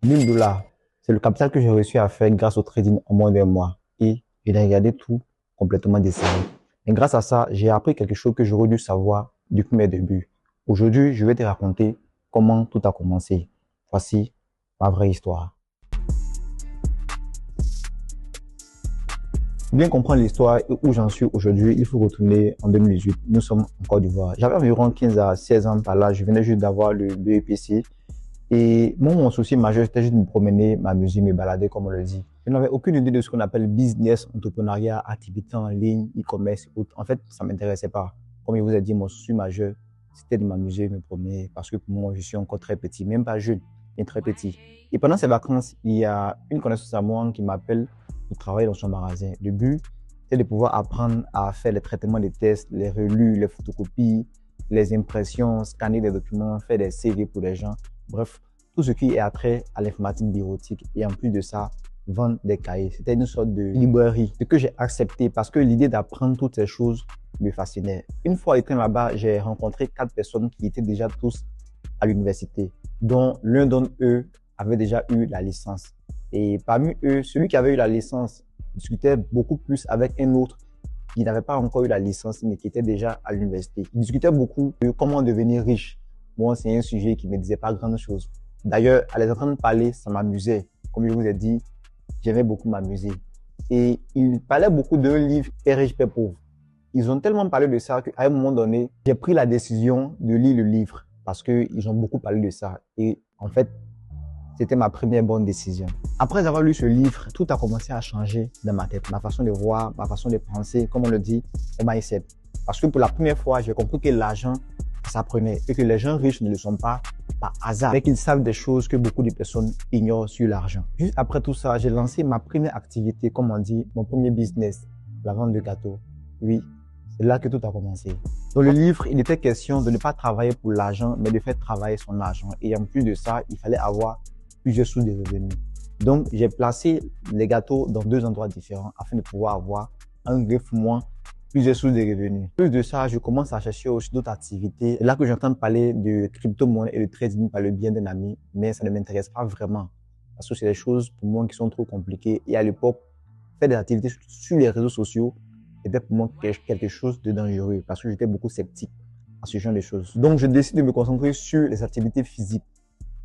$1000. C'est le capital que j'ai réussi à faire grâce au trading en moins d'un mois. Et il a regardé tout complètement décimé. Et grâce à ça, j'ai appris quelque chose que j'aurais dû savoir depuis mes débuts. Aujourd'hui, je vais te raconter comment tout a commencé. Voici ma vraie histoire. Pour bien comprendre l'histoire et où j'en suis aujourd'hui, il faut retourner en 2018. Nous sommes en Côte d'Ivoire. J'avais environ 15 à 16 ans par là. Je venais juste d'avoir le BEPC. Et mon souci majeur, c'était juste de me promener, m'amuser, me balader, comme on le dit. Je n'avais aucune idée de ce qu'on appelle business, entrepreneuriat, activité en ligne, e-commerce et autres. En fait, ça m'intéressait pas. Comme je vous ai dit, mon souci majeur, c'était de m'amuser, me promener, parce que pour moi, je suis encore très petit, même pas jeune, mais très petit. Et pendant ces vacances, il y a une connaissance à moi qui m'appelle pour travailler dans son magasin. Le but, c'est de pouvoir apprendre à faire les traitements des tests, les relus, les photocopies, les impressions, scanner des documents, faire des CV pour les gens. Bref, tout ce qui est attrait à l'informatique bureautique et en plus de ça, vendre des cahiers. C'était une sorte de librairie, ce que j'ai accepté parce que l'idée d'apprendre toutes ces choses me fascinait. Une fois étant là-bas, j'ai rencontré 4 personnes qui étaient déjà tous à l'université, dont l'un d'entre eux avait déjà eu la licence. Et parmi eux, celui qui avait eu la licence discutait beaucoup plus avec un autre qui n'avait pas encore eu la licence, mais qui était déjà à l'université. Il discutait beaucoup de comment devenir riche. Bon, c'est un sujet qui ne me disait pas grand chose. D'ailleurs, à les entendre parler, ça m'amusait. Comme je vous ai dit, j'aimais beaucoup m'amuser. Et ils parlaient beaucoup d'un livre Père riche, Père pauvre. Ils ont tellement parlé de ça qu'à un moment donné, j'ai pris la décision de lire le livre parce qu'ils ont beaucoup parlé de ça. Et en fait, c'était ma première bonne décision. Après avoir lu ce livre, tout a commencé à changer dans ma tête, ma façon de voir, ma façon de penser, comme on le dit, et mindset. Parce que pour la première fois, j'ai compris que l'argent s'apprenait et que les gens riches ne le sont pas par hasard, mais qu'ils savent des choses que beaucoup de personnes ignorent sur l'argent. Juste après tout ça, j'ai lancé ma première activité, comme on dit, mon premier business, la vente de gâteaux. Oui, c'est là que tout a commencé. Dans le livre, il était question de ne pas travailler pour l'argent, mais de faire travailler son argent. Et en plus de ça, il fallait avoir plusieurs sources de revenus. Donc, j'ai placé les gâteaux dans 2 endroits différents afin de pouvoir avoir un greffe-moins, plusieurs sources de revenus. Plus de ça, je commence à chercher aussi d'autres activités. C'est là que j'entends parler de crypto-monnaie et de trading par le bien d'un ami, mais ça ne m'intéresse pas vraiment parce que c'est des choses pour moi qui sont trop compliquées. Et à l'époque, faire des activités sur les réseaux sociaux était pour moi quelque chose de dangereux parce que j'étais beaucoup sceptique à ce genre de choses. Donc, je décide de me concentrer sur les activités physiques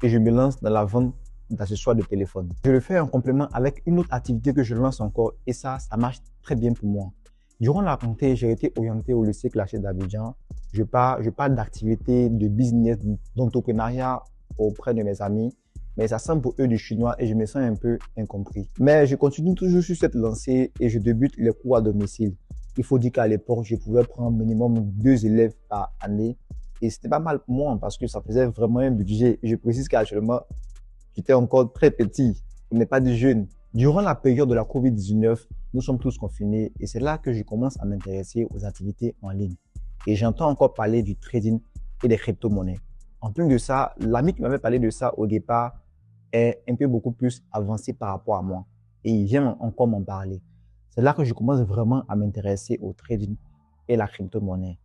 et je me lance dans la vente d'accessoires de téléphone. Je le fais en complément avec une autre activité que je lance encore et ça marche très bien pour moi. Durant la rentrée, j'ai été orienté au lycée classique d'Abidjan. Je parle d'activités de business, d'entrepreneuriat auprès de mes amis, mais ça semble pour eux du chinois et je me sens un peu incompris. Mais je continue toujours sur cette lancée et je débute les cours à domicile. Il faut dire qu'à l'époque, je pouvais prendre minimum 2 élèves par année et c'était pas mal pour moi parce que ça faisait vraiment un budget. Et je précise qu'actuellement, j'étais encore très petit, on n'est pas des jeunes. Durant la période de la COVID-19, nous sommes tous confinés et c'est là que je commence à m'intéresser aux activités en ligne. Et j'entends encore parler du trading et des crypto-monnaies. En plus de ça, l'ami qui m'avait parlé de ça au départ est un peu beaucoup plus avancé par rapport à moi. Et il vient encore m'en parler. C'est là que je commence vraiment à m'intéresser au trading et la crypto-monnaie.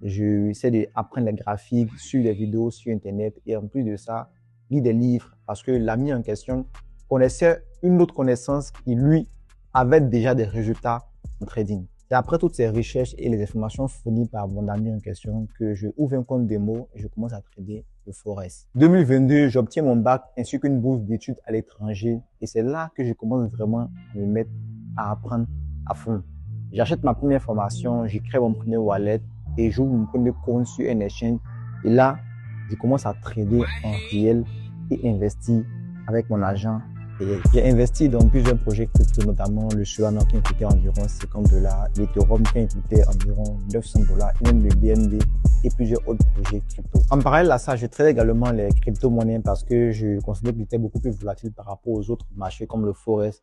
Je essaie d'apprendre les graphiques sur les vidéos sur Internet et en plus de ça, lire des livres parce que l'ami en question connaissait une autre connaissance qui, lui, avait déjà des résultats en trading. C'est après toutes ces recherches et les informations fournies par mon ami en question que je ouvre un compte démo et je commence à trader le Forex. 2022, j'obtiens mon bac ainsi qu'une bourse d'études à l'étranger et c'est là que je commence vraiment à me mettre à apprendre à fond. J'achète ma première formation, je crée mon premier wallet et j'ouvre mon premier compte sur un exchange et là, je commence à trader en réel et investir avec mon argent. Et j'ai investi dans plusieurs projets crypto, notamment le Solana qui me coûtait environ $50, l'Ethereum qui me coûtait environ $900, et même le BNB et plusieurs autres projets crypto. En parallèle à ça, je trade également les crypto-monnaies parce que je considère qu'ils étaient beaucoup plus volatiles par rapport aux autres marchés comme le Forex.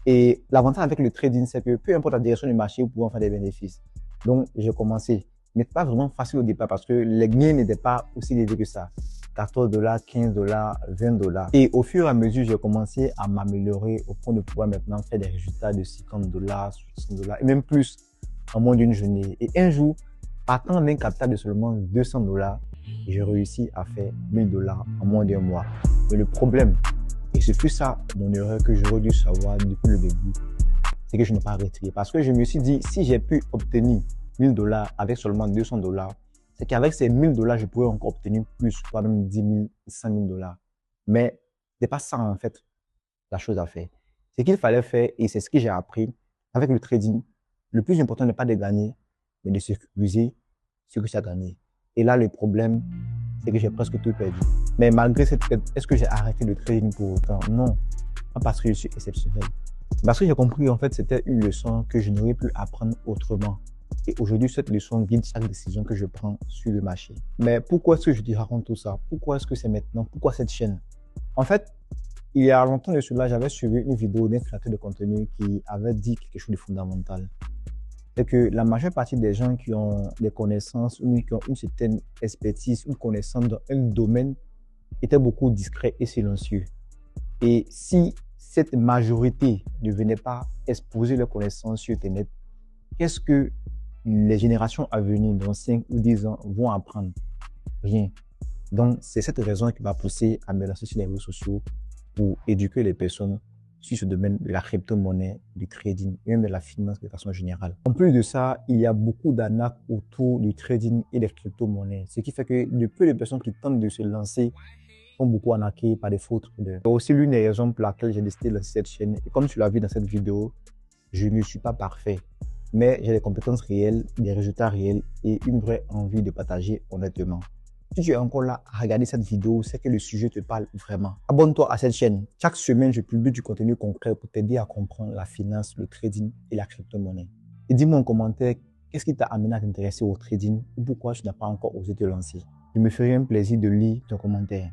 Et l'avantage avec le trading, c'est que peu importe la direction du marché, vous pouvez en faire des bénéfices. Donc, j'ai commencé. Mais pas vraiment facile au départ parce que les gains n'étaient pas aussi élevés que ça. $14, $15, $20. Et au fur et à mesure, j'ai commencé à m'améliorer au point de pouvoir maintenant faire des résultats de $50, $60 et même plus en moins d'une journée. Et un jour, partant d'un capital de seulement $200, j'ai réussi à faire $1000 en moins d'un mois. Mais le problème, Et ce fut ça, mon erreur que j'aurais dû savoir depuis le début. C'est que je n'ai pas retiré. Parce que je me suis dit, si j'ai pu obtenir 1000$ avec seulement 200$, c'est qu'avec ces 1000$, je pourrais encore obtenir plus, soit même 10 000, 100 000$. Mais c'est pas ça, en fait, la chose à faire. Ce qu'il fallait faire, et c'est ce que j'ai appris avec le trading, le plus important n'est pas de gagner, mais de sécuriser ce que tu as gagné. Et là, le problème, c'est que j'ai presque tout perdu. Mais malgré cette perte, est-ce que j'ai arrêté le trading pour autant? Non, pas parce que je suis exceptionnel. Parce que j'ai compris, en fait, c'était une leçon que je n'aurais pu apprendre autrement. Et aujourd'hui, cette leçon guide chaque décision que je prends sur le marché. Mais pourquoi est-ce que je te raconte tout ça? Pourquoi est-ce que c'est maintenant? Pourquoi cette chaîne? En fait, il y a longtemps de cela, j'avais suivi une vidéo d'un créateur de contenu qui avait dit quelque chose de fondamental. C'est que la majeure partie des gens qui ont des connaissances ou qui ont une certaine expertise, une connaissance dans un domaine étaient beaucoup discrets et silencieux. Et si cette majorité ne venait pas exposer leurs connaissances sur Internet, qu'est-ce que les générations à venir, dans 5 ou 10 ans, vont apprendre? Rien. Donc, c'est cette raison qui m'a poussé à me lancer sur les réseaux sociaux pour éduquer les personnes sur ce domaine de la crypto-monnaie, du trading et même de la finance de façon générale. En plus de ça, il y a beaucoup d'arnaques autour du trading et des crypto-monnaies, ce qui fait que de peu de personnes qui tentent de se lancer sont beaucoup arnaquées par des faux traders. C'est aussi l'une des raisons pour laquelle j'ai décidé de lancer cette chaîne. Et comme tu l'as vu dans cette vidéo, je ne suis pas parfait, mais j'ai des compétences réelles, des résultats réels et une vraie envie de partager honnêtement. Si tu es encore là à regarder cette vidéo, c'est que le sujet te parle vraiment. Abonne-toi à cette chaîne. Chaque semaine, je publie du contenu concret pour t'aider à comprendre la finance, le trading et la crypto-monnaie. Et dis-moi en commentaire, qu'est-ce qui t'a amené à t'intéresser au trading ou pourquoi tu n'as pas encore osé te lancer. Je me ferai un plaisir de lire ton commentaire.